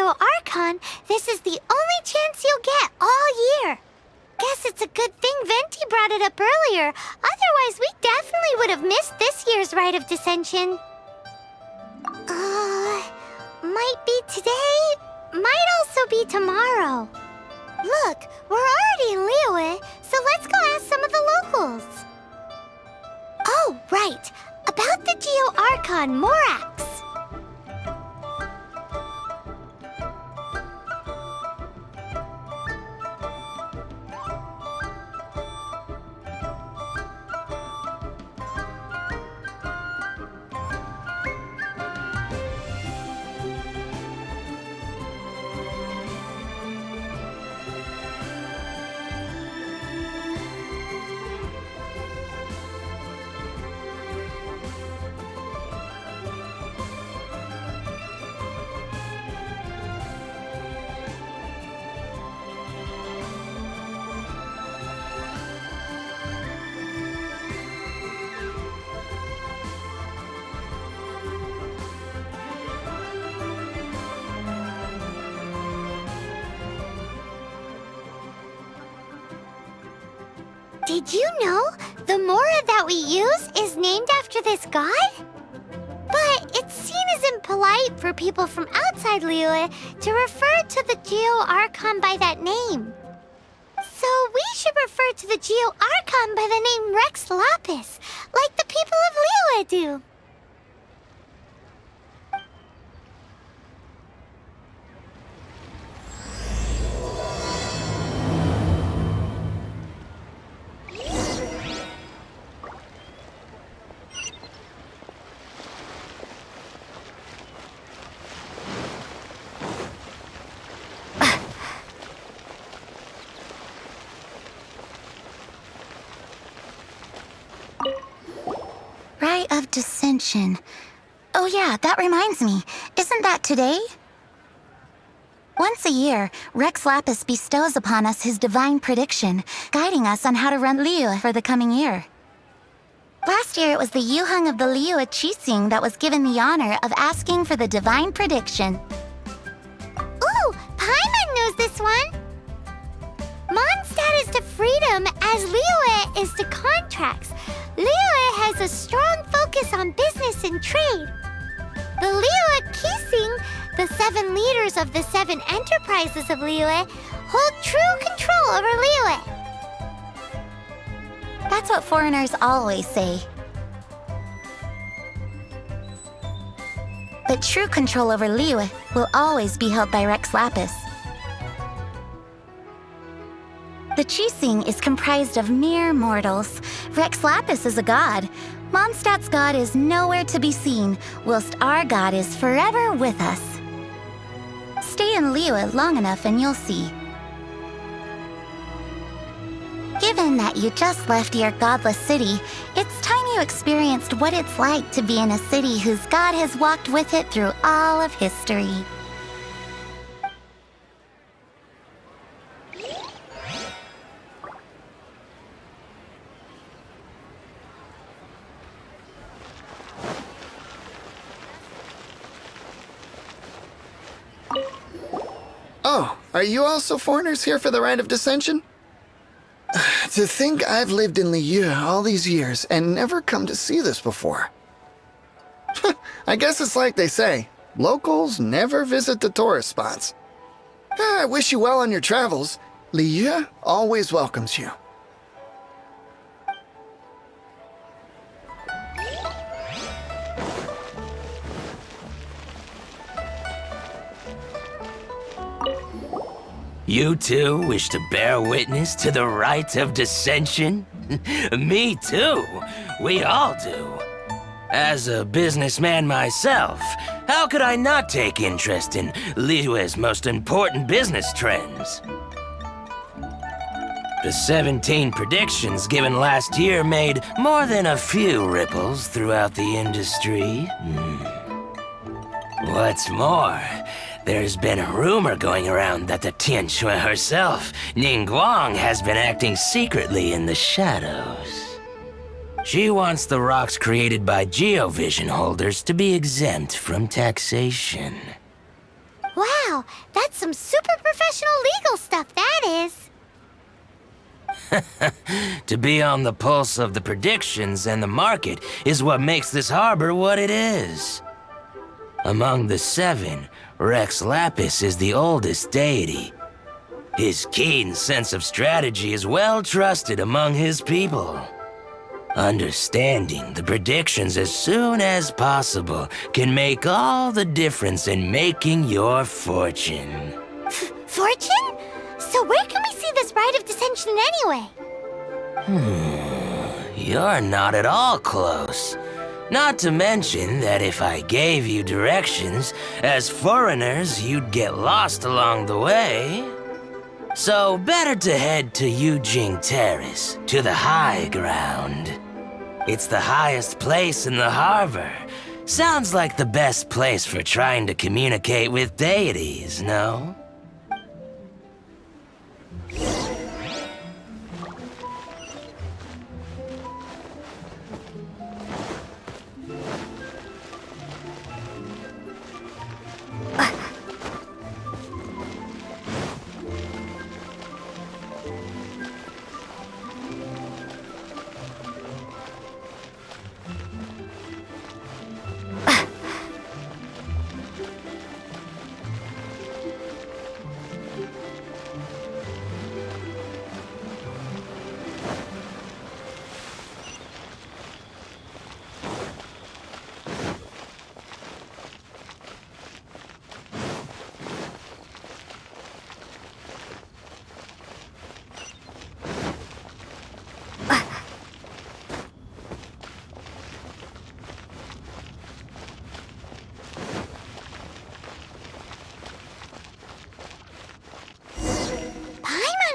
Geo Archon, this is the only chance you'll get all year. Guess it's a good thing Venti brought it up earlier. Otherwise, we definitely would have missed this year's Rite of Dissension. Might be today, might also be tomorrow. Look, we're already in Liyue, so let's go ask some of the locals. Oh, right. About the Geo Archon Morax. Did you know the Mora that we use is named after this god? But it's seen as impolite for people from outside Liyue to refer to the Geo Archon by that name. So we should refer to the Geo Archon by the name Rex Lapis, like the people of Liyue do. Rite of Dissension. Oh yeah, that reminds me. Isn't that today? Once a year, Rex Lapis bestows upon us his divine prediction, guiding us on how to run Liyue for the coming year. Last year, it was the Yuheng of the Liyue Qixing that was given the honor of asking for the divine prediction. Ooh, Paimon knows this one! Mondstadt is to freedom as Liyue is to contracts. Liyue has a strong focus on business and trade. The Liyue Qixing, the 7 leaders of the 7 enterprises of Liyue, hold true control over Liyue. That's what foreigners always say. But true control over Liyue will always be held by Rex Lapis. The Qixing is comprised of mere mortals. Rex Lapis is a god. Mondstadt's god is nowhere to be seen, whilst our god is forever with us. Stay in Liyue long enough and you'll see. Given that you just left your godless city, it's time you experienced what it's like to be in a city whose god has walked with it through all of history. Oh, are you also foreigners here for the Rite of Dissension? To think I've lived in Liyue all these years and never come to see this before. I guess it's like they say, locals never visit the tourist spots. I wish you well on your travels. Liyue always welcomes you. You too wish to bear witness to the Rite of Dissension? Me too. We all do. As a businessman myself, how could I not take interest in Liyue's most important business trends? The 17 predictions given last year made more than a few ripples throughout the industry. What's more, there's been a rumor going around that the Tianxue herself, Ningguang, has been acting secretly in the shadows. She wants the rocks created by Geovision holders to be exempt from taxation. Wow, Wow, that's some super professional legal stuff, that is. To be on the pulse of the predictions and the market is what makes this harbor what it is. Among the seven, Rex Lapis is the oldest deity. His keen sense of strategy is well trusted among his people. Understanding the predictions as soon as possible can make all the difference in making your fortune. Fortune? So where can we see this Rite of Descension anyway? You're not at all close. Not to mention that if I gave you directions, as foreigners, you'd get lost along the way. So better to head to Yujing Terrace, to the high ground. It's the highest place in the harbor. Sounds like the best place for trying to communicate with deities, no?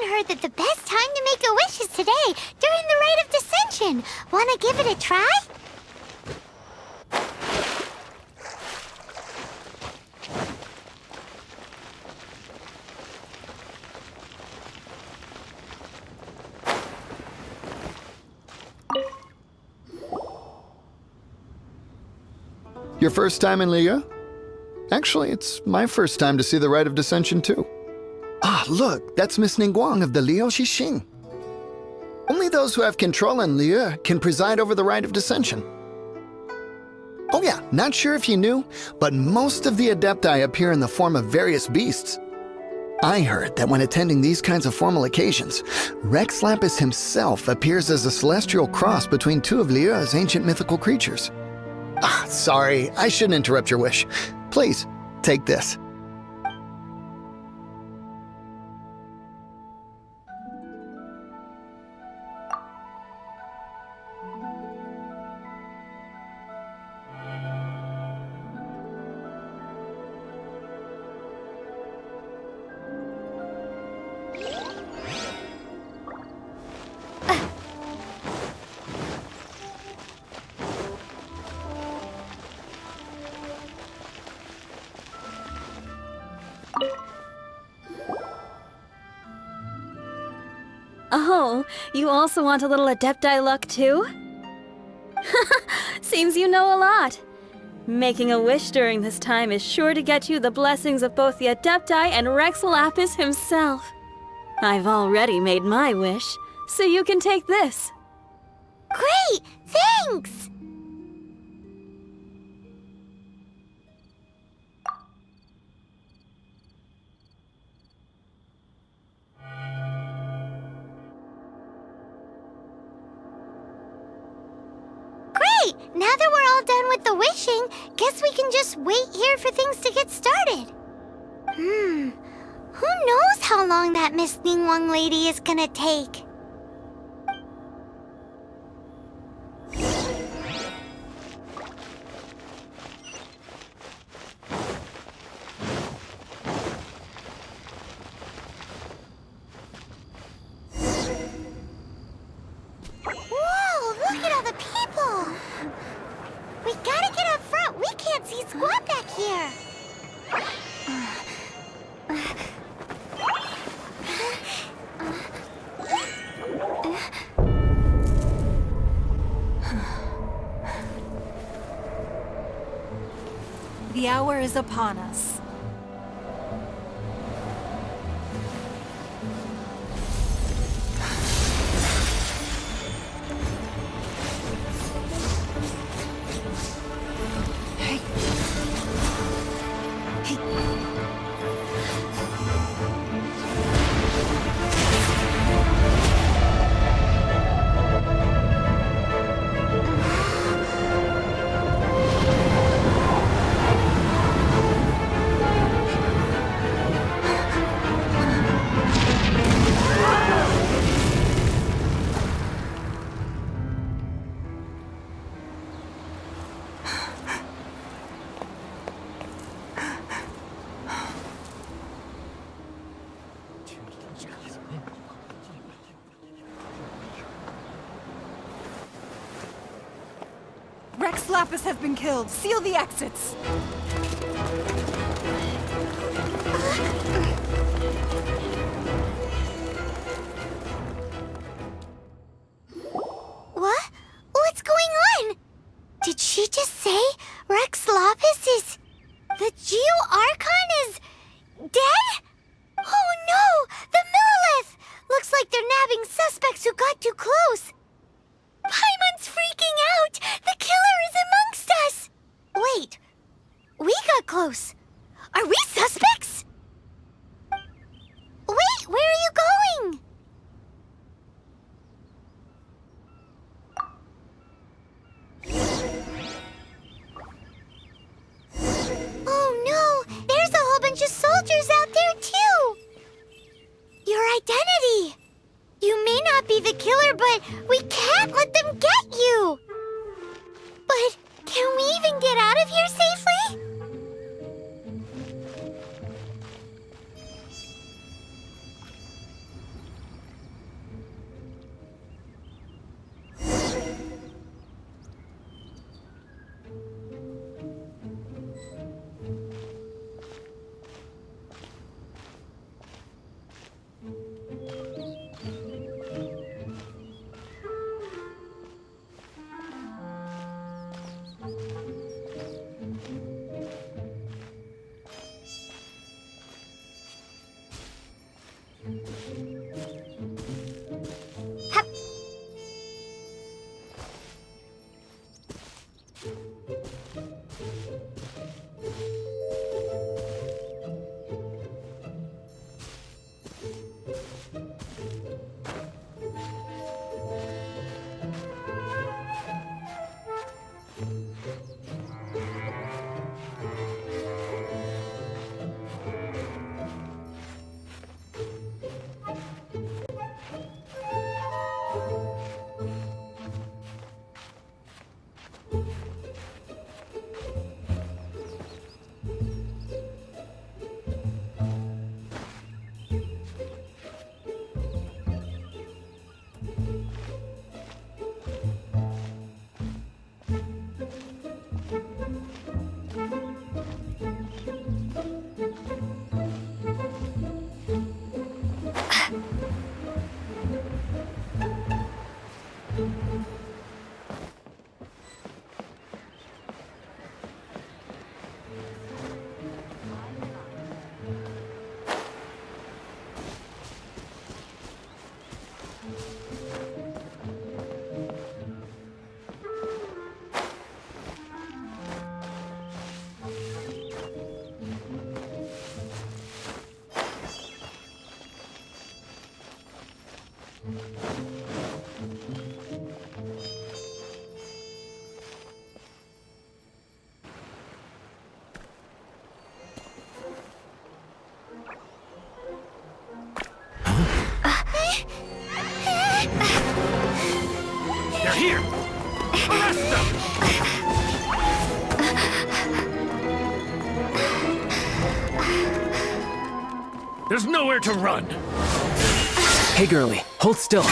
Heard that the best time to make a wish is today, during the Rite of Descension. Wanna give it a try? Your first time in Liyue? Actually, it's my first time to see the Rite of Descension too. Ah, look, that's Miss Ningguang of the Liu Xixing. Only those who have control in Liyue can preside over the Rite of Descension. Oh yeah, not sure if you knew, but most of the Adepti appear in the form of various beasts. I heard that when attending these kinds of formal occasions, Rex Lapis himself appears as a celestial cross between two of Liyue's ancient mythical creatures. Ah, sorry, I shouldn't interrupt your wish. Please, take this. Oh, you also want a little Adepti luck too? Seems you know a lot. Making a wish during this time is sure to get you the blessings of both the Adepti and Rex Lapis himself. I've already made my wish, so you can take this. Great! Thanks! Now that we're all done with the wishing, guess we can just wait here for things to get started. Who knows how long that Miss Ningguang lady is gonna take? Whoa, look at all the people! We gotta get up front. We can't see squat back here. The hour is upon us. Rex Lapis has been killed. Seal the exits. What? What's going on? Did she just say Rex Lapis is... the Geo-Archon is... dead? Oh no! The Millelith! Looks like they're nabbing suspects who got too close. Paimon's freaking out! The killer is amongst us! Wait, we got close. Are we suspects? Wait, where are you going? Oh no, there's a whole bunch of soldiers out there too! Your identity! You may not be the killer, but we can't let them get you! But can we even get out of here safely? They're here! Arrest them! There's nowhere to run! Hey, girlie, hold still.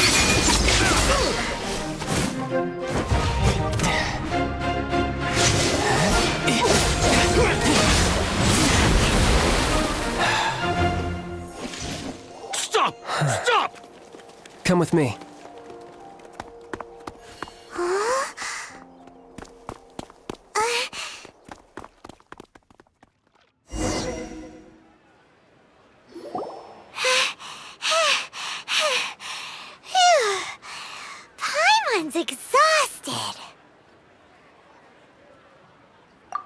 Stop! Stop! Come with me. Paimon's exhausted.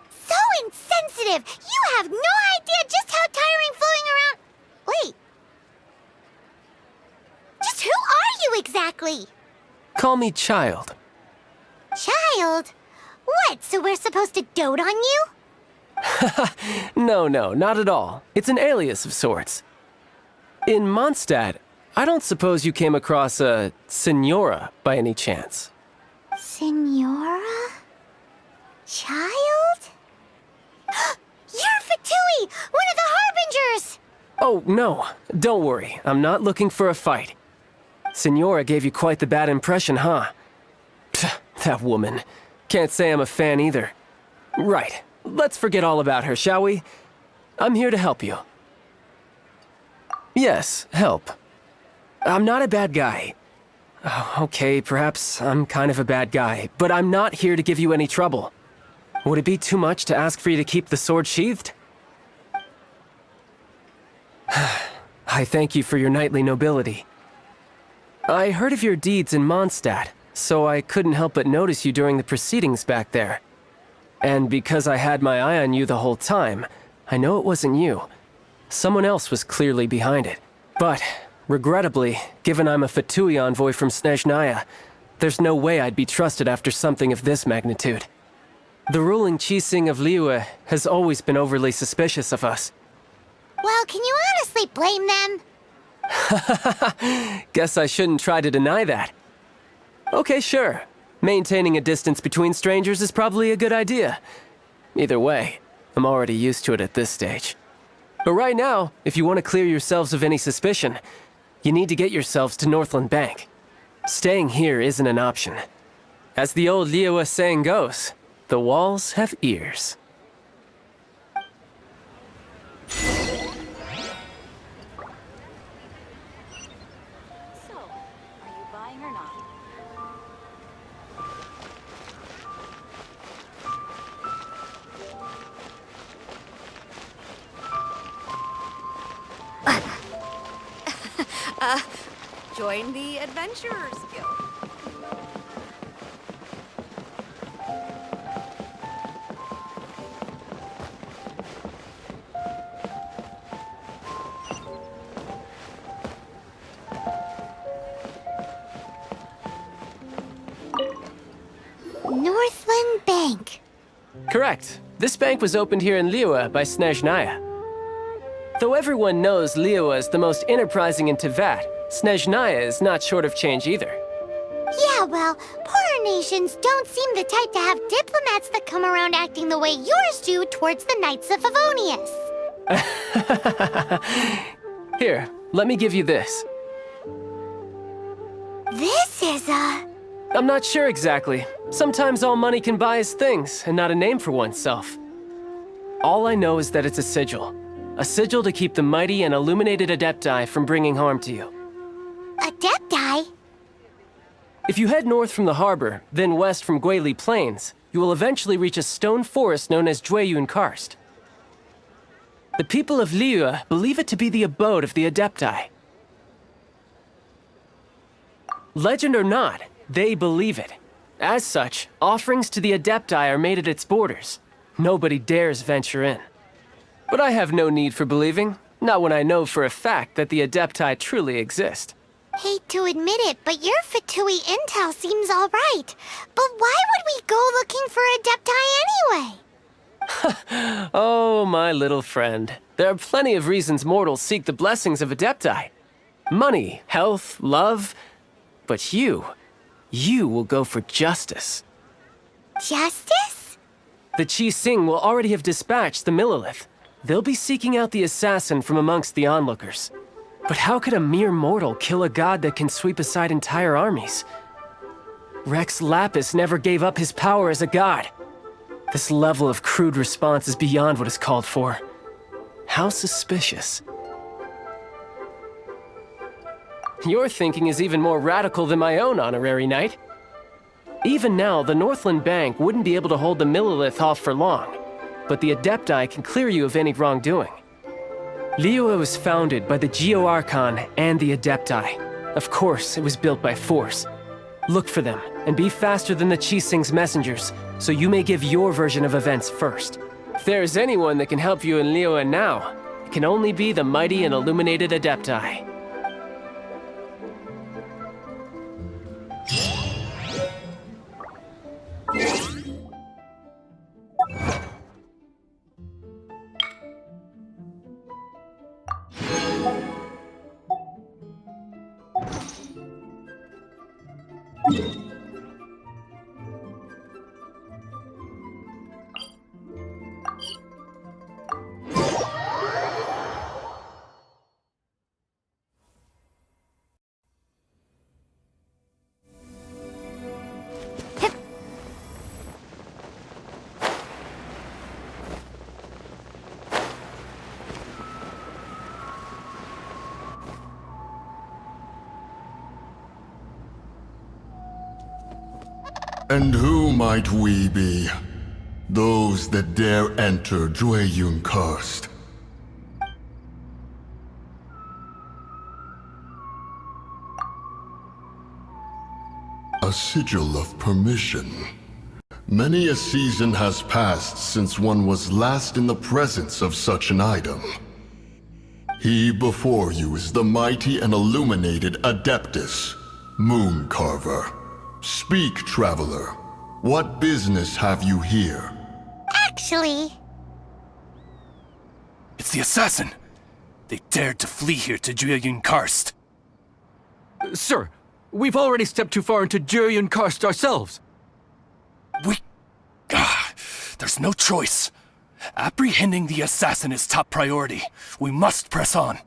So insensitive! You have no idea just how tiring floating around... Wait. Just who are you exactly? Call me Child. Child? What, so we're supposed to dote on you? No, not at all. It's an alias of sorts. In Mondstadt, I don't suppose you came across a Senora by any chance. Senora? Child? You're Fatui, one of the Harbingers! Oh, no. Don't worry. I'm not looking for a fight. Senora gave you quite the bad impression, huh? Pfft, that woman. Can't say I'm a fan either. Right. Let's forget all about her, shall we? I'm here to help you. Yes, help. I'm not a bad guy. Oh, okay, perhaps I'm kind of a bad guy, but I'm not here to give you any trouble. Would it be too much to ask for you to keep the sword sheathed? I thank you for your knightly nobility. I heard of your deeds in Mondstadt, so I couldn't help but notice you during the proceedings back there. And because I had my eye on you the whole time, I know it wasn't you. Someone else was clearly behind it. But, regrettably, given I'm a Fatui envoy from Snezhnaya, there's no way I'd be trusted after something of this magnitude. The ruling Qixing of Liyue has always been overly suspicious of us. Well, can you honestly blame them? Guess I shouldn't try to deny that. Okay, sure. Maintaining a distance between strangers is probably a good idea. Either way, I'm already used to it at this stage. But right now, if you want to clear yourselves of any suspicion, you need to get yourselves to Northland Bank. Staying here isn't an option. As the old Liyue saying goes, the walls have ears. So, are you buying or not? Join the Adventurers Guild. Northland Bank. Correct. This bank was opened here in Liyue by Snezhnaya. Though everyone knows Liyue is the most enterprising in Teyvat, Snezhnaya is not short of change either. Yeah, well, poorer nations don't seem the type to have diplomats that come around acting the way yours do towards the Knights of Favonius. Here, let me give you this. This is I'm not sure exactly. Sometimes all money can buy is things, and not a name for oneself. All I know is that it's a sigil. A sigil to keep the mighty and illuminated Adepti from bringing harm to you. Adepti? If you head north from the harbor, then west from Guili Plains, you will eventually reach a stone forest known as Jueyun Karst. The people of Liyue believe it to be the abode of the Adepti. Legend or not, they believe it. As such, offerings to the Adepti are made at its borders. Nobody dares venture in. But I have no need for believing, not when I know for a fact that the Adepti truly exist. Hate to admit it, but your Fatui intel seems all right. But why would we go looking for Adepti anyway? Oh, my little friend. There are plenty of reasons mortals seek the blessings of Adepti. Money, health, love. But you will go for justice. Justice? The Qixing will already have dispatched the Millelith. They'll be seeking out the assassin from amongst the onlookers. But how could a mere mortal kill a god that can sweep aside entire armies? Rex Lapis never gave up his power as a god. This level of crude response is beyond what is called for. How suspicious. Your thinking is even more radical than my own, honorary knight. Even now, the Northland Bank wouldn't be able to hold the Millelith off for long, but the Adepti can clear you of any wrongdoing. Liyue was founded by the Geo Archon and the Adepti. Of course, it was built by force. Look for them, and be faster than the Qixing's messengers, so you may give your version of events first. If there is anyone that can help you in Liyue now, it can only be the mighty and illuminated Adepti. And who might we be? Those that dare enter Jueyun Karst. A sigil of permission. Many a season has passed since one was last in the presence of such an item. He before you is the mighty and illuminated Adeptus, Mooncarver. Speak, traveler. What business have you here? Actually, It's the assassin! They dared to flee here to Jueyun Karst. Sir, we've already stepped too far into Jueyun Karst ourselves. There's no choice. Apprehending the assassin is top priority. We must press on.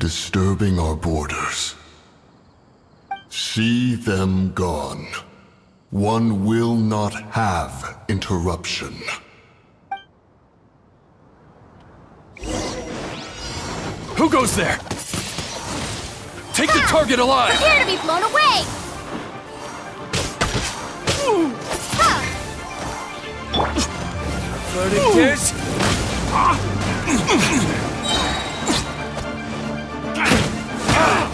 Disturbing our borders. See them gone. One will not have interruption. Who goes there? Take the target alive! prepare to be blown away! Verdictus!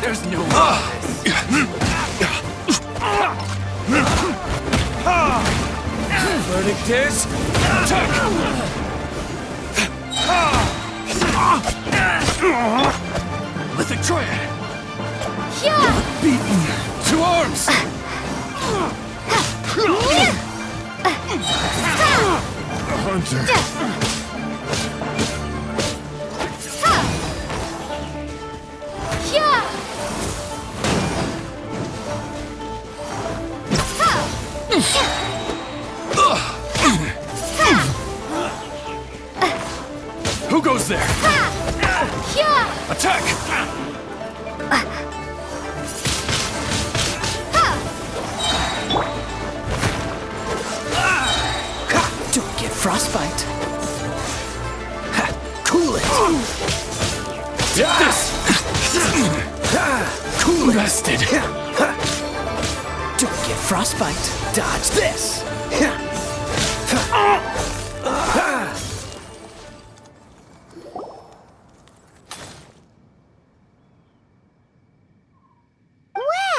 There's no Verdictus! Attack! Lithic Triad! Beaten! To arms! Who goes there? Attack! Don't get frostbite. Cool it. Take this! Cool it. Bested! Don't get frostbite. Dodge this.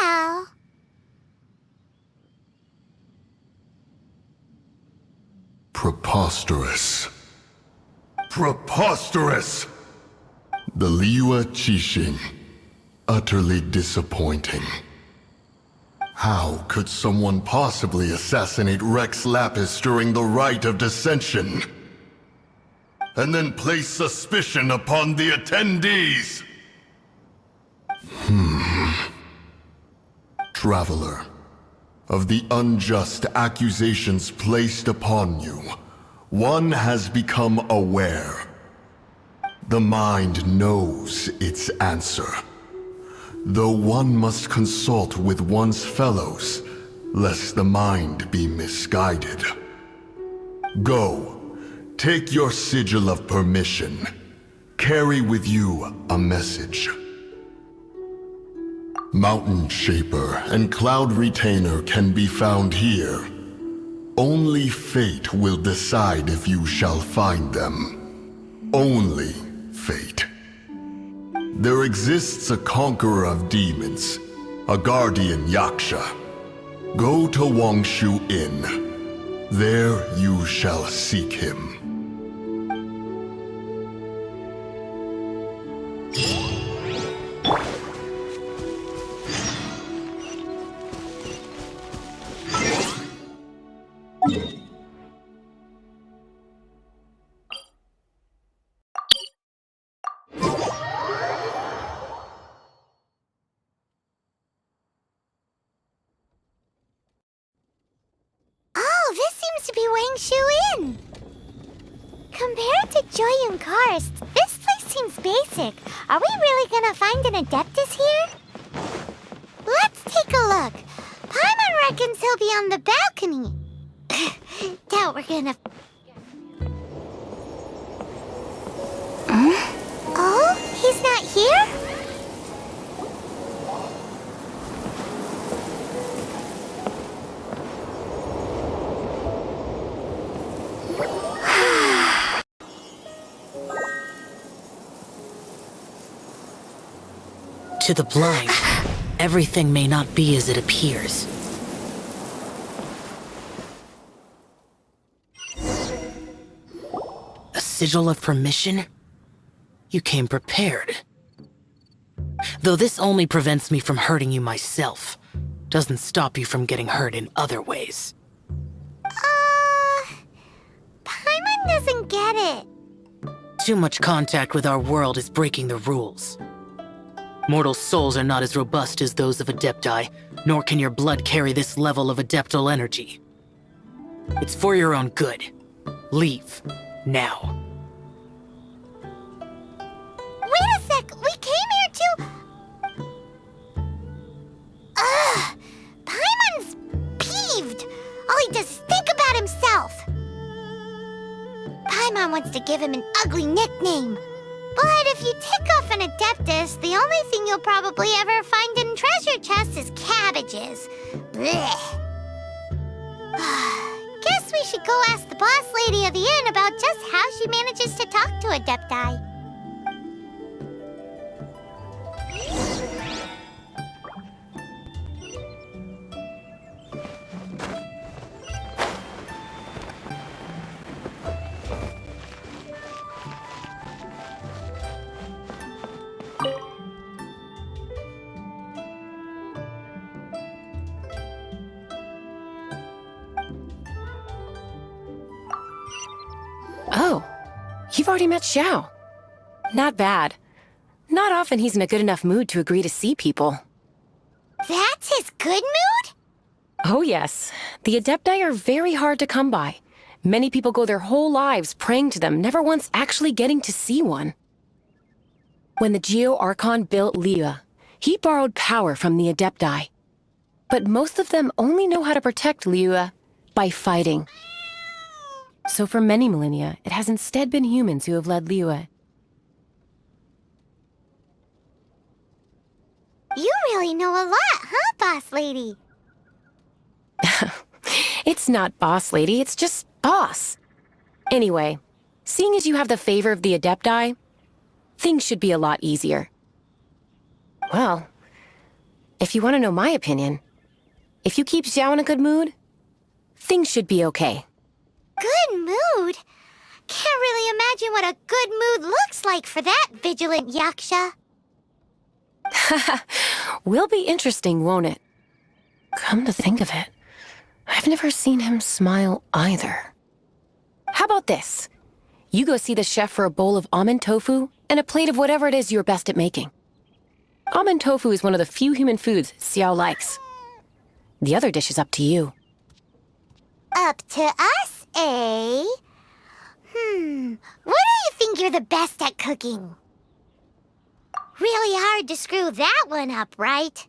Well, Preposterous. Preposterous! The Liyue Qixing. Utterly disappointing. How could someone possibly assassinate Rex Lapis during the Rite of Dissension? And then place suspicion upon the attendees? Traveler, of the unjust accusations placed upon you, one has become aware. The mind knows its answer, though one must consult with one's fellows, lest the mind be misguided. Go, take your sigil of permission. Carry with you a message. Mountain Shaper and Cloud Retainer can be found here. Only fate will decide if you shall find them. Only fate. There exists a conqueror of demons, a guardian Yaksha. Go to Wangshu Inn. There you shall seek him. oh, this seems to be Wangshu Inn. Compared to Jueyun Karst, this place seems basic. Are we really gonna find an Adeptus here? Let's take a look. Paimon reckons he'll be on the balcony. Doubt we're gonna... Oh, he's not here? To the blind, everything may not be as it appears. A sigil of permission? You came prepared. Though this only prevents me from hurting you myself, doesn't stop you from getting hurt in other ways. Paimon doesn't get it. Too much contact with our world is breaking the rules. Mortal souls are not as robust as those of Adepti, nor can your blood carry this level of adeptal energy. It's for your own good. Leave. Now. Wait a sec, we came here to... Ugh! Paimon's peeved! All he does is think about himself! Paimon wants to give him an ugly nickname. But if you tick off an Adeptus, the only thing you'll probably ever find in treasure chests is cabbages. Blech. Guess we should go ask the boss lady of the inn about just how she manages to talk to Adepti. Oh, you've already met Xiao. Not bad. Not often he's in a good enough mood to agree to see people. That's his good mood? Oh yes, the Adepti are very hard to come by. Many people go their whole lives praying to them, never once actually getting to see one. When the Geo Archon built Liyue, he borrowed power from the Adepti. But most of them only know how to protect Liyue by fighting. So for many millennia, it has instead been humans who have led Liyue. You really know a lot, huh, boss lady? It's not boss lady, it's just boss. Anyway, seeing as you have the favor of the Adepti, things should be a lot easier. Well, if you want to know my opinion, if you keep Xiao in a good mood, things should be okay. Good mood? Can't really imagine what a good mood looks like for that vigilant Yaksha. Will be interesting, won't it? Come to think of it, I've never seen him smile either. How about this? You go see the chef for a bowl of almond tofu and a plate of whatever it is you're best at making. Almond tofu is one of the few human foods Xiao likes. The other dish is up to you. Up to us, eh? What do you think you're the best at cooking? Really hard to screw that one up, right?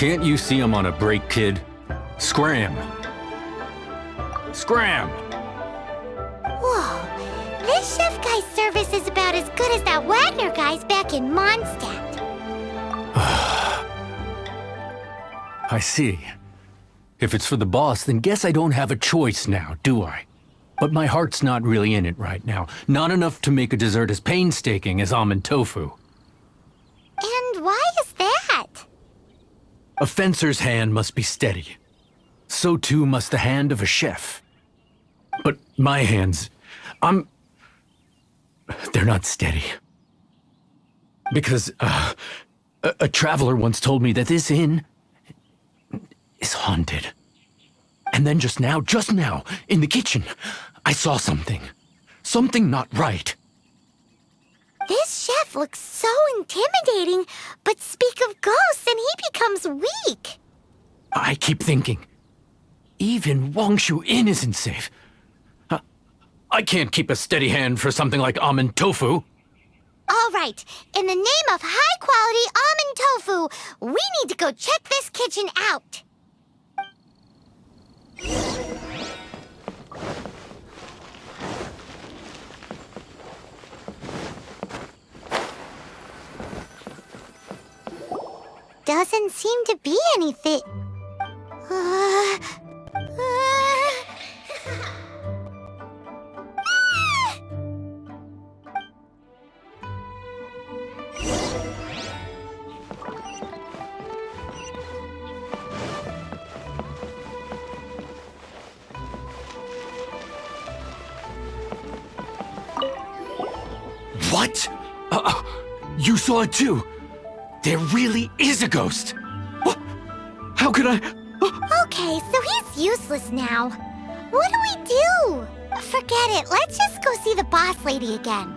Can't you see I'm on a break, kid? Scram! Scram! Whoa, this chef guy's service is about as good as that Wagner guy's back in Mondstadt. I see. If it's for the boss, then guess I don't have a choice now, do I? But my heart's not really in it right now. Not enough to make a dessert as painstaking as almond tofu. And why is that? A fencer's hand must be steady. So too must the hand of a chef. But my hands, they're not steady. Because, a traveler once told me that this inn is haunted. And then just now, in the kitchen, I saw something. Something not right. This chef looks so intimidating, but speak of ghosts and he becomes weak. I keep thinking, even Wangshu Inn isn't safe. I can't keep a steady hand for something like almond tofu. All right, in the name of high-quality almond tofu, we need to go check this kitchen out. Doesn't seem to be anything. What? You saw it too? There really is a ghost! How could I... Okay, so he's useless now. What do we do? Forget it, let's just go see the boss lady again.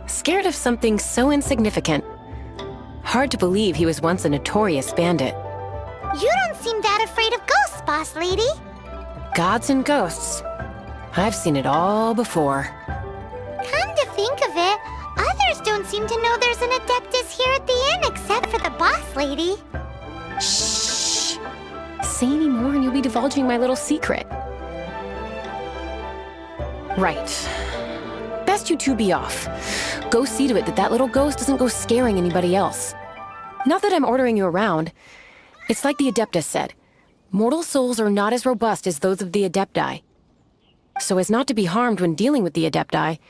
Scared of something so insignificant. Hard to believe he was once a notorious bandit. You don't seem that afraid of ghosts, boss lady. Gods and ghosts. I've seen it all before. Come to think of it, others don't seem to know there's an Adeptus here at the inn except for the boss lady. Shh! Say any more and you'll be divulging my little secret. Right. Best you two be off. Go see to it that that little ghost doesn't go scaring anybody else. Not that I'm ordering you around. It's like the Adeptus said. Mortal souls are not as robust as those of the Adepti. So as not to be harmed when dealing with the Adepti,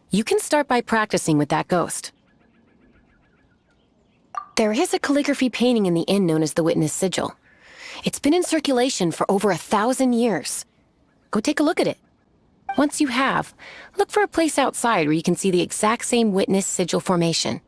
you can start by practicing with that ghost. There is a calligraphy painting in the inn known as the Witness Sigil. It's been in circulation for over 1,000 years. Go take a look at it. Once you have, look for a place outside where you can see the exact same Witness Sigil formation.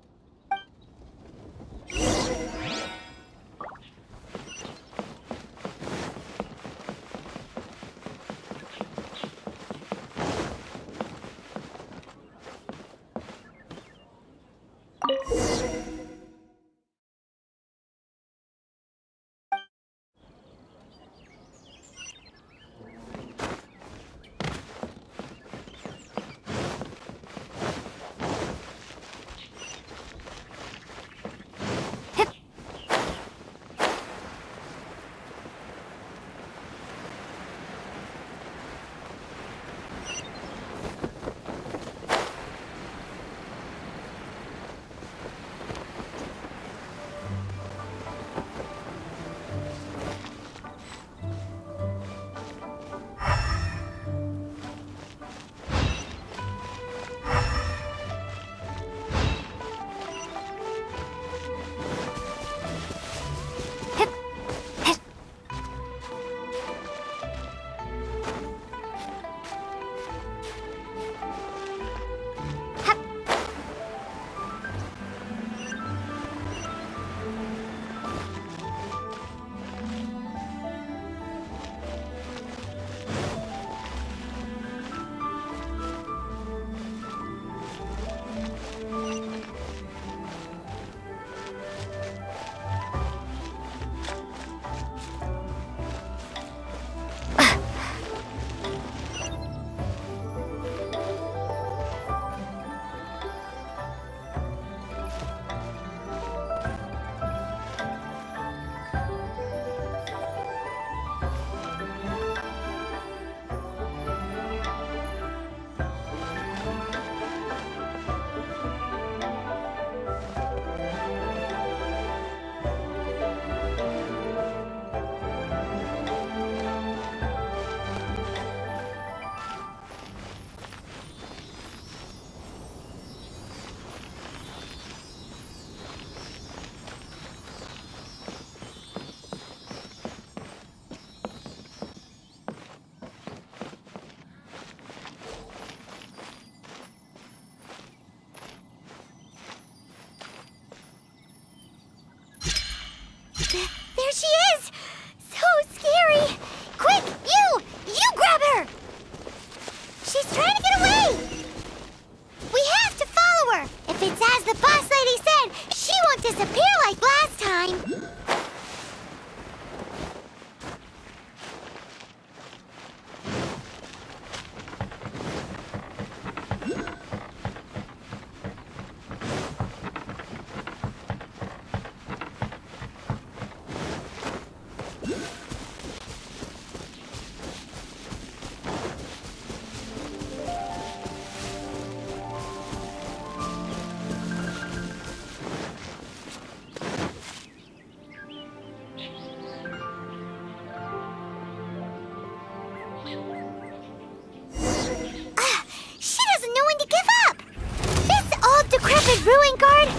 Ruin Guard?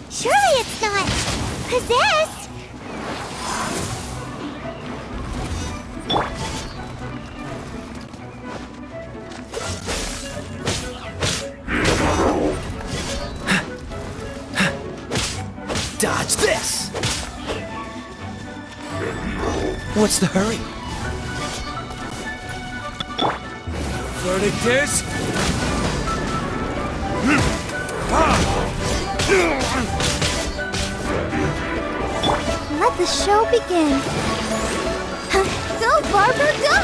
Surely it's not possessed. Dodge this! What's the hurry? Verdict is... Let the show begin. Go, Barbara, go!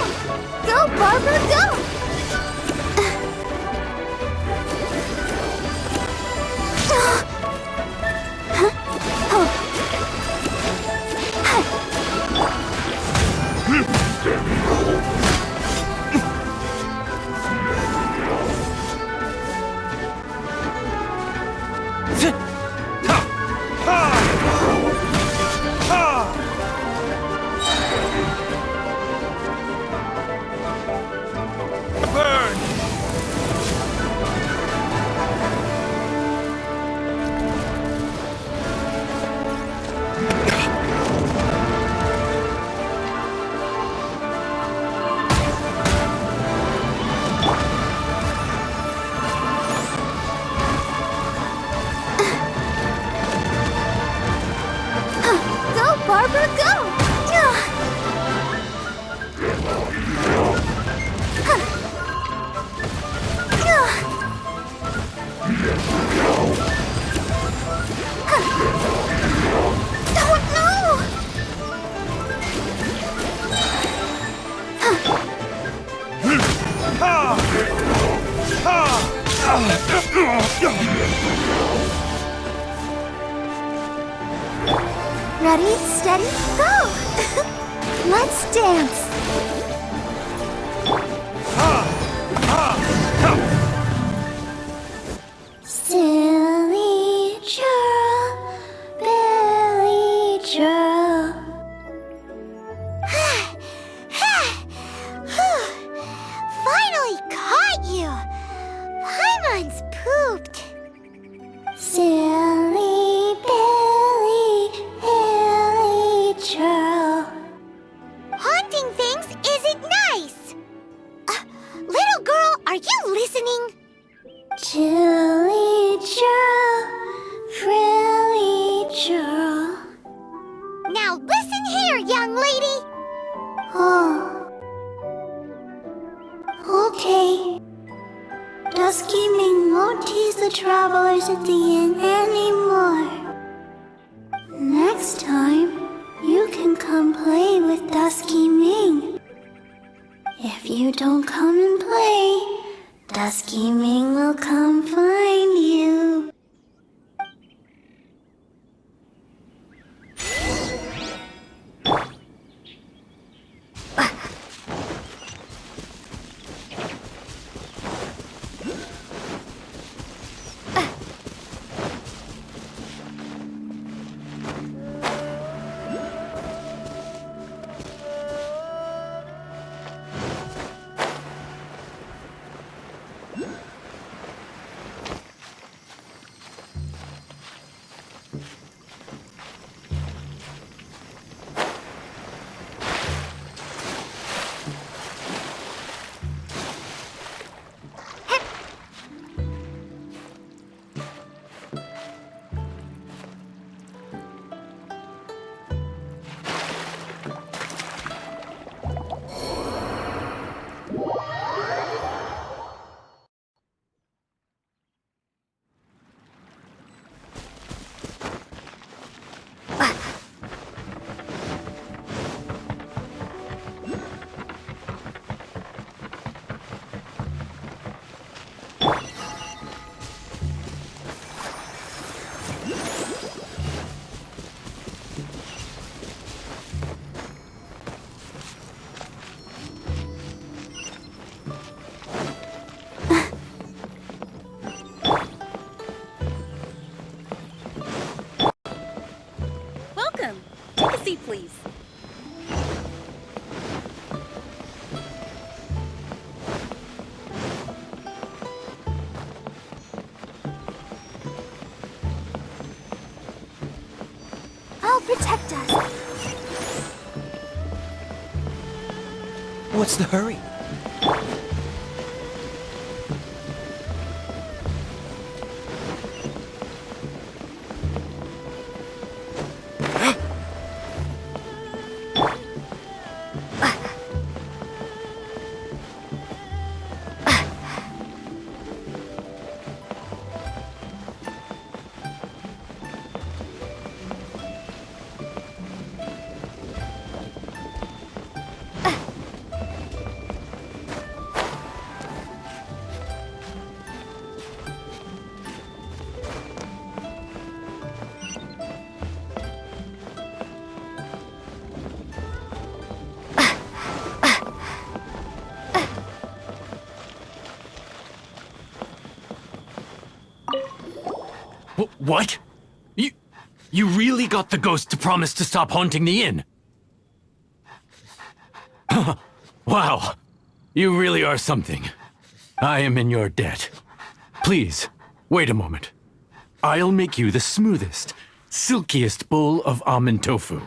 Go, Barbara, go! Barbara, go! Ready, steady, go! Let's dance! Silly churl, Billy churl. Finally caught you! Paimon's pooped. Silly Billy, Billy churl. Haunting things isn't nice! Little girl, are you listening? Chilly churl, frilly churl. Now listen here, young lady! Oh. Okay. Dusky Ming won't tease the travelers at the inn anymore. Next time, you can come play with Dusky Ming. If you don't come and play, Dusky Ming will come find you. will protect us. What's the hurry? What? You really got the ghost to promise to stop haunting the inn? Wow. You really are something. I am in your debt. Please, wait a moment. I'll make you the smoothest, silkiest bowl of almond tofu.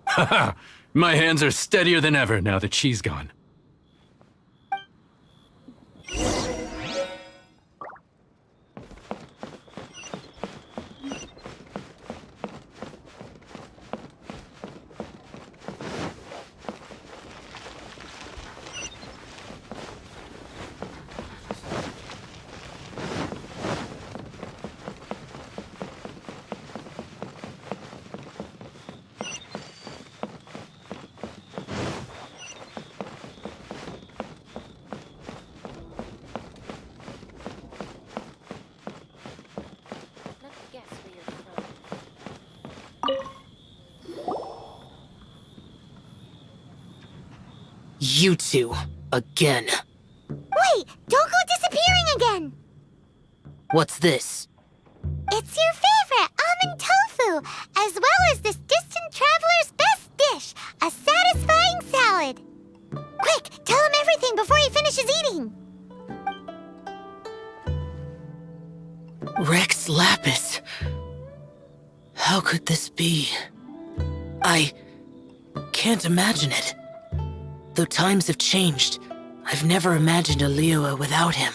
Haha, my hands are steadier than ever now that she's gone. You two, again. Wait! Don't go disappearing again! What's this? It's your favorite, almond tofu, as well as this distant traveler's best dish, a satisfying salad. Quick, tell him everything before he finishes eating. Rex Lapis. How could this be? I can't imagine it. Though times have changed, I've never imagined a Liyue without him.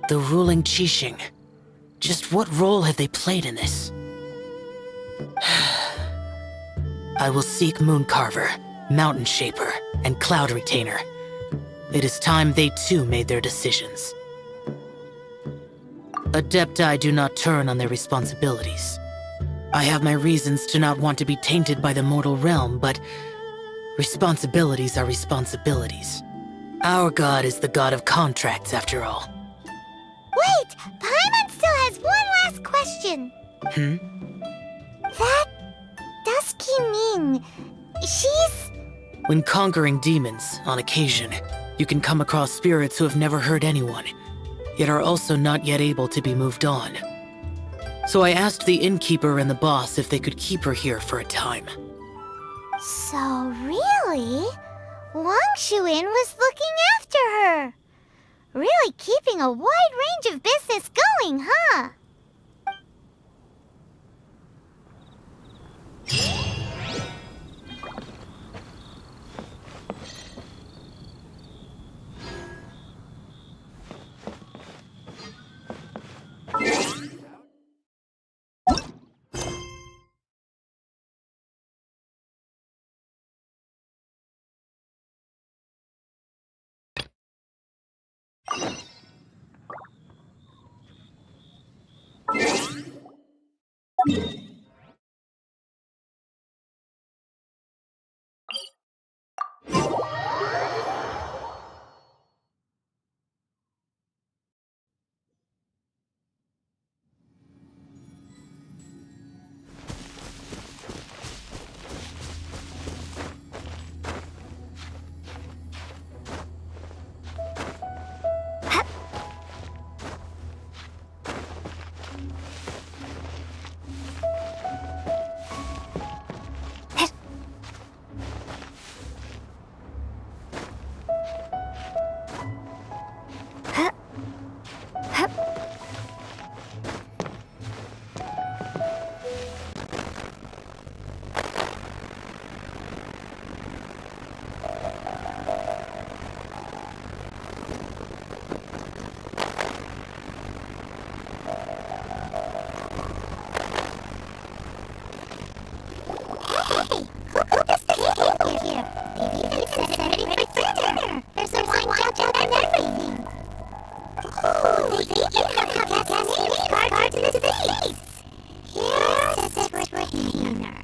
The ruling Qixing. Just what role have they played in this? I will seek Mooncarver, Mountain Shaper, and Cloud Retainer. It is time they too made their decisions. Adepti do not turn on their responsibilities. I have my reasons to not want to be tainted by the mortal realm, but responsibilities are responsibilities. Our god is the god of contracts, after all. Wait! Paimon still has one last question. That Dusky Ming, she's... When conquering demons, on occasion, you can come across spirits who have never hurt anyone, yet are also not yet able to be moved on. So I asked the innkeeper and the boss if they could keep her here for a time. So really, Wangshu Inn was looking after her. Really keeping a wide range of business going, huh? Card to the face. Here's its retainer.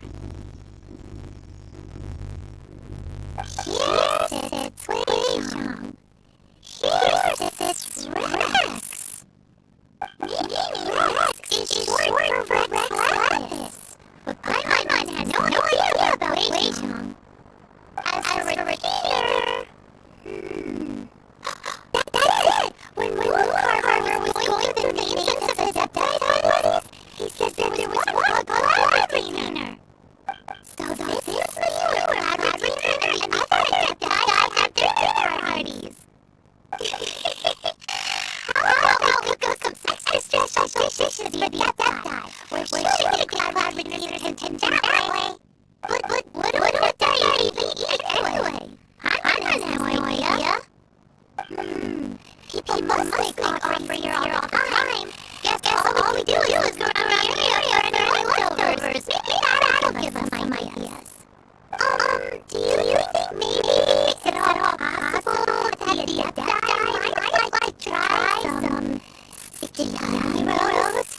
Here's its Wei-Chang. Here's its Rex. Rex is short for Rex Lapis. But Paimon has no idea about Wei-Chang. As for retainer... That's it! When Luke Carver was going through the names of the Adepti, he said there was one called retainer. So this is the crowd retainer and other Adepti have retainer parties. How about we cook some extra special dishes for the Adepti? We're sure the crowd retainer can that way. But what do they even eat anyway? I have no idea. People must make offering for here all the time. Guess all we do is go around here and earn leftovers. Maybe that'll give us some ideas. Do you think maybe it's at all possible that the Adepti might try some sticky honey roast?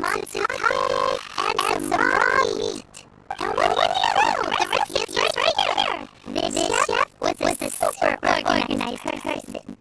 matsutake, and some raw meat. And what do you know? The recipe's right here. This chef was a super organized person.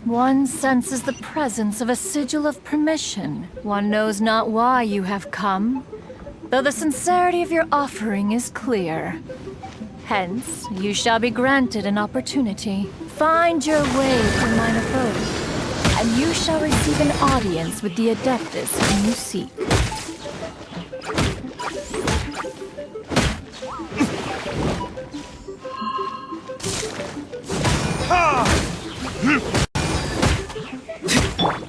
One senses the presence of a sigil of permission. One knows not why you have come, though the sincerity of your offering is clear. Hence, you shall be granted an opportunity. Find your way to mine abode, and you shall receive an audience with the Adeptus whom you seek.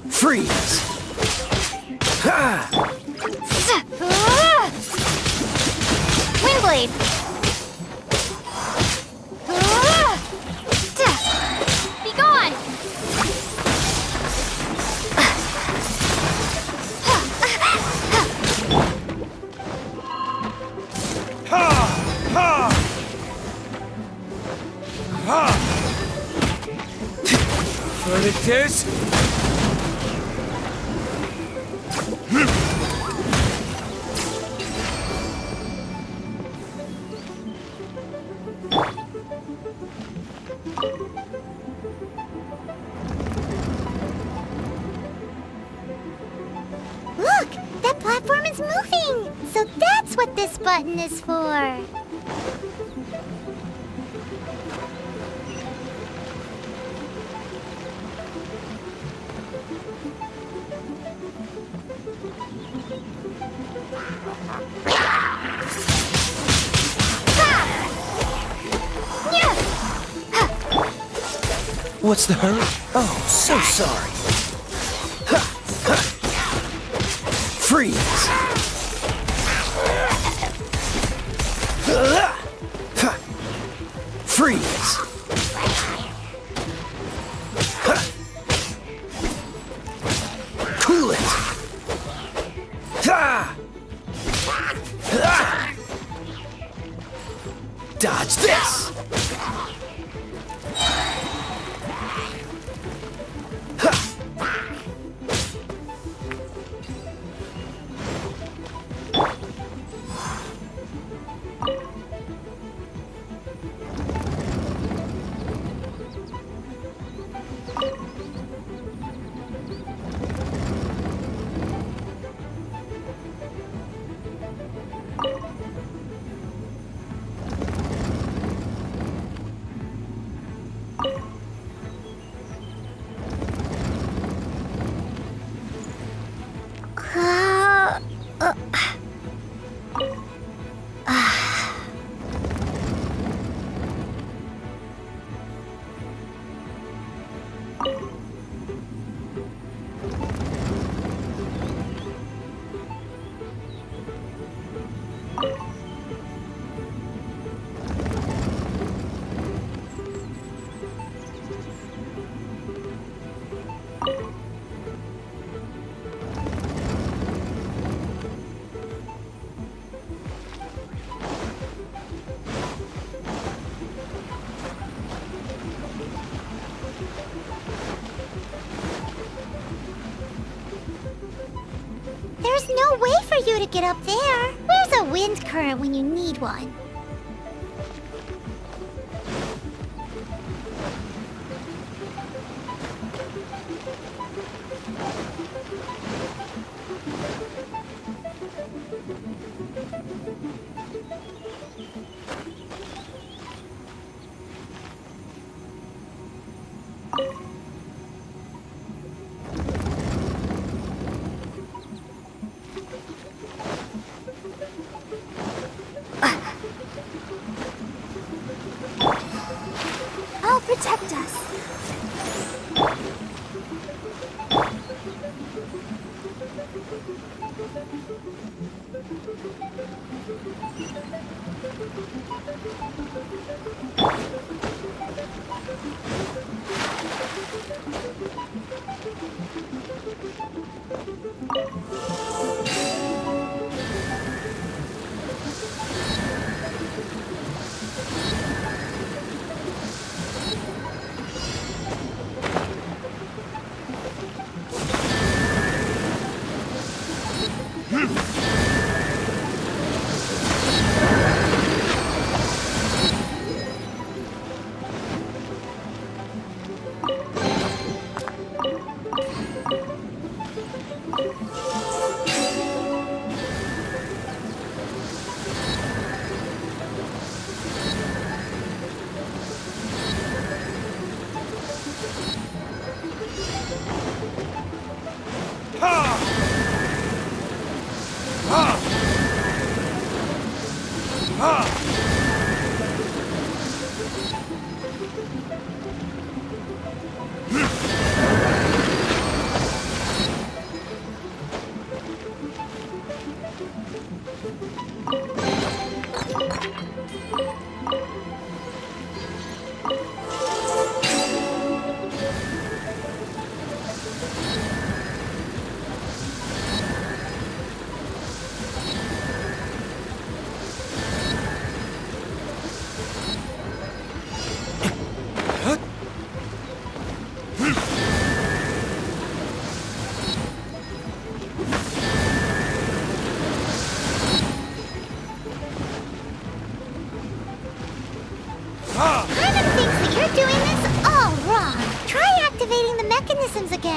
Freeze! Windblade! Be gone! Predators? Look! That platform is moving! So that's what this button is for! What's the hurry? Oh, so sorry. Freeze! Freeze! Cool it! Dodge this! There's no way for you to get up there. Where's a wind current when you need one? I'll protect us.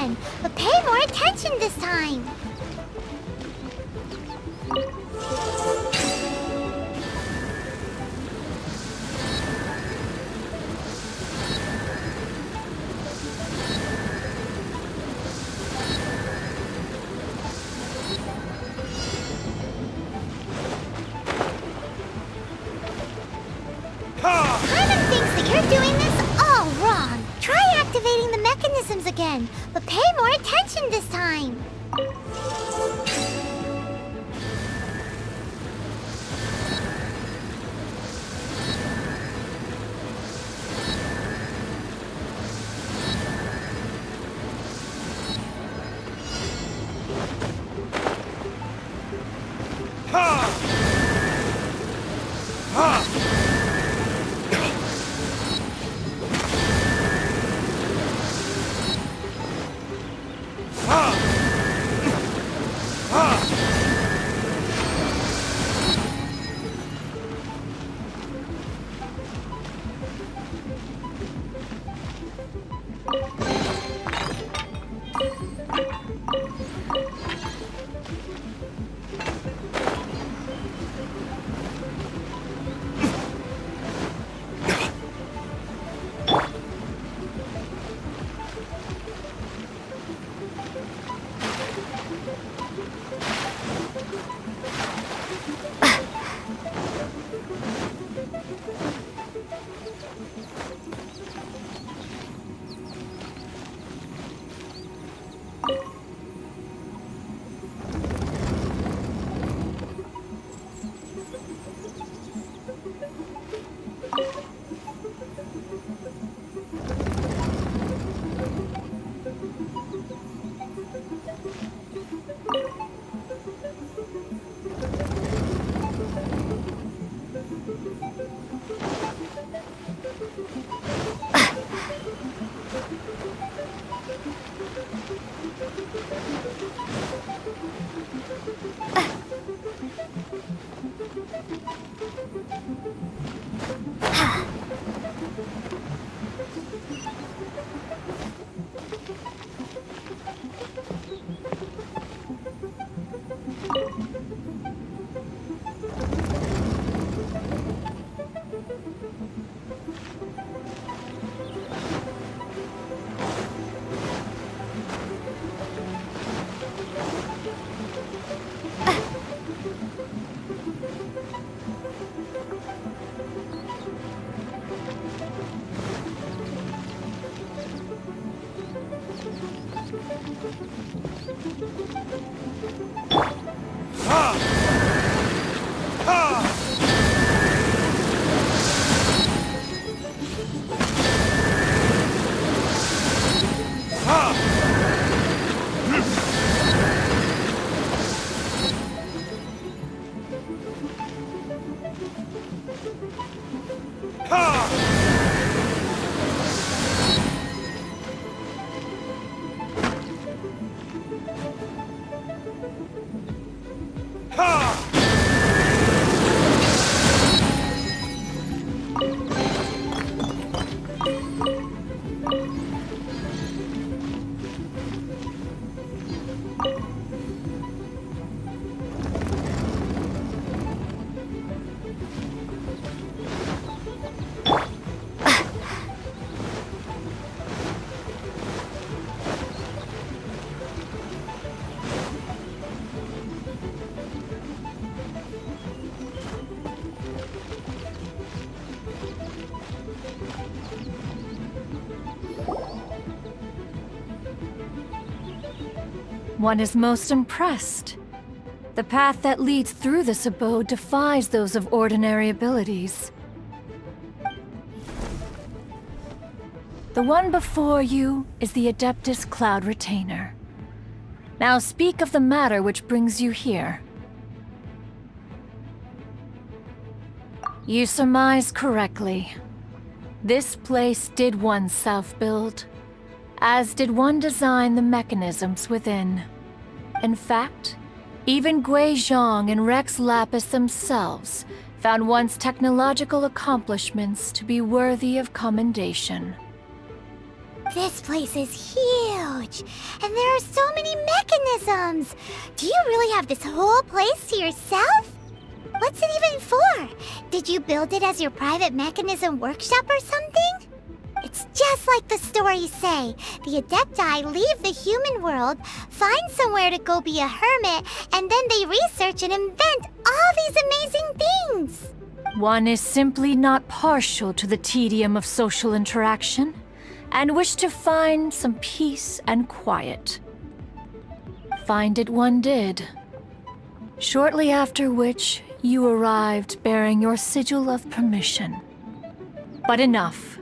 again, but pay more attention this time. Paimon thinks that you're doing this all wrong. Try activating the mechanisms again, but pay more attention this time. One is most impressed. The path that leads through this abode defies those of ordinary abilities. The one before you is the Adeptus Cloud Retainer. Now speak of the matter which brings you here. You surmise correctly. This place did one self-build, as did one design the mechanisms within. In fact, even Gui Zhang and Rex Lapis themselves found one's technological accomplishments to be worthy of commendation. This place is huge, and there are so many mechanisms. Do you really have this whole place to yourself? What's it even for? Did you build it as your private mechanism workshop or something? It's just like the stories say. The Adepti leave the human world, find somewhere to go be a hermit, and then they research and invent all these amazing things. One is simply not partial to the tedium of social interaction, and wish to find some peace and quiet. Find it one did. Shortly after which, you arrived bearing your sigil of permission. But enough.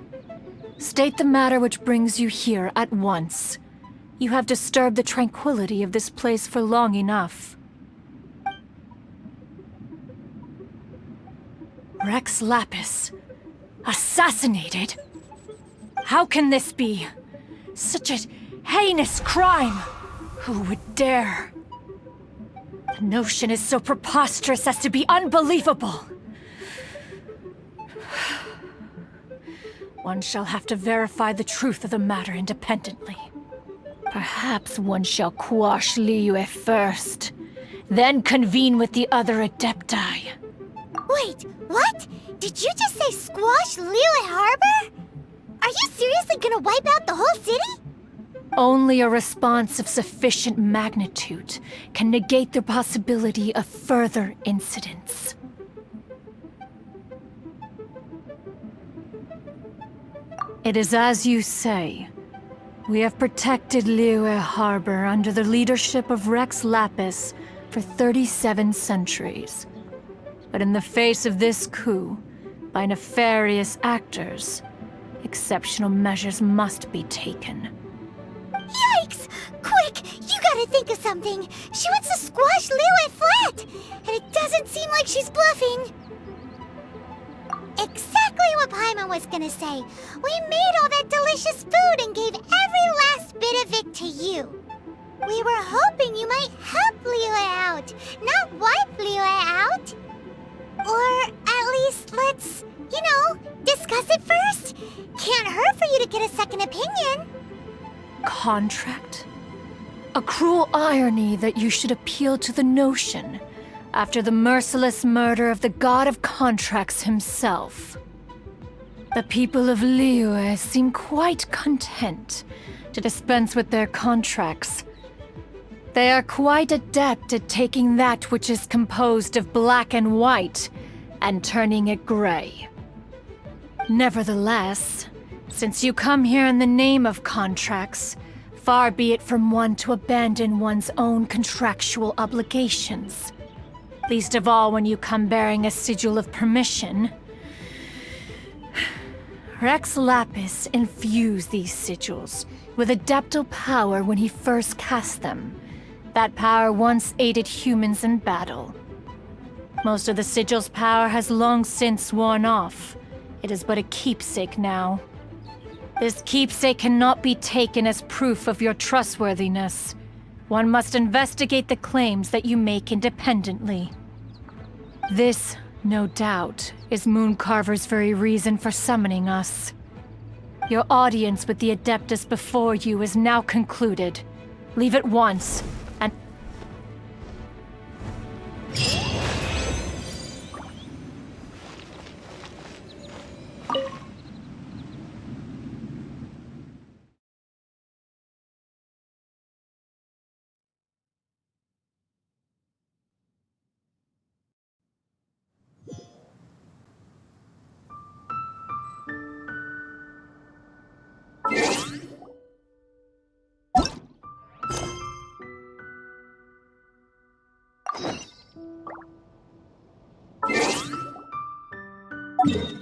State the matter which brings you here at once. You have disturbed the tranquility of this place for long enough. Rex Lapis. Assassinated? How can this be? Such a heinous crime! Who would dare? The notion is so preposterous as to be unbelievable. One shall have to verify the truth of the matter independently. Perhaps one shall quash Liyue first, then convene with the other Adepti. Wait, what? Did you just say squash Liyue Harbor? Are you seriously gonna wipe out the whole city? Only a response of sufficient magnitude can negate the possibility of further incidents. It is as you say. We have protected Liyue Harbor under the leadership of Rex Lapis for 37 centuries. But in the face of this coup, by nefarious actors, exceptional measures must be taken. Yikes! Quick! You gotta think of something! She wants to squash Liyue flat! And it doesn't seem like she's bluffing! Exactly what Paimon was gonna say! We made all that delicious food and gave every last bit of it to you! We were hoping you might help Liyue out, not wipe Liyue out! Or at least let's, discuss it first! Can't hurt for you to get a second opinion! Contract? A cruel irony that you should appeal to the notion after the merciless murder of the god of contracts himself. The people of Liyue seem quite content to dispense with their contracts. They are quite adept at taking that which is composed of black and white and turning it gray. Nevertheless, since you come here in the name of contracts, far be it from one to abandon one's own contractual obligations. Least of all when you come bearing a sigil of permission. Rex Lapis infused these sigils with adeptal power when he first cast them. That power once aided humans in battle. Most of the sigil's power has long since worn off. It is but a keepsake now. This keepsake cannot be taken as proof of your trustworthiness. One must investigate the claims that you make independently. This, no doubt, is Mooncarver's very reason for summoning us. Your audience with the Adeptus before you is now concluded. Leave at once, and... You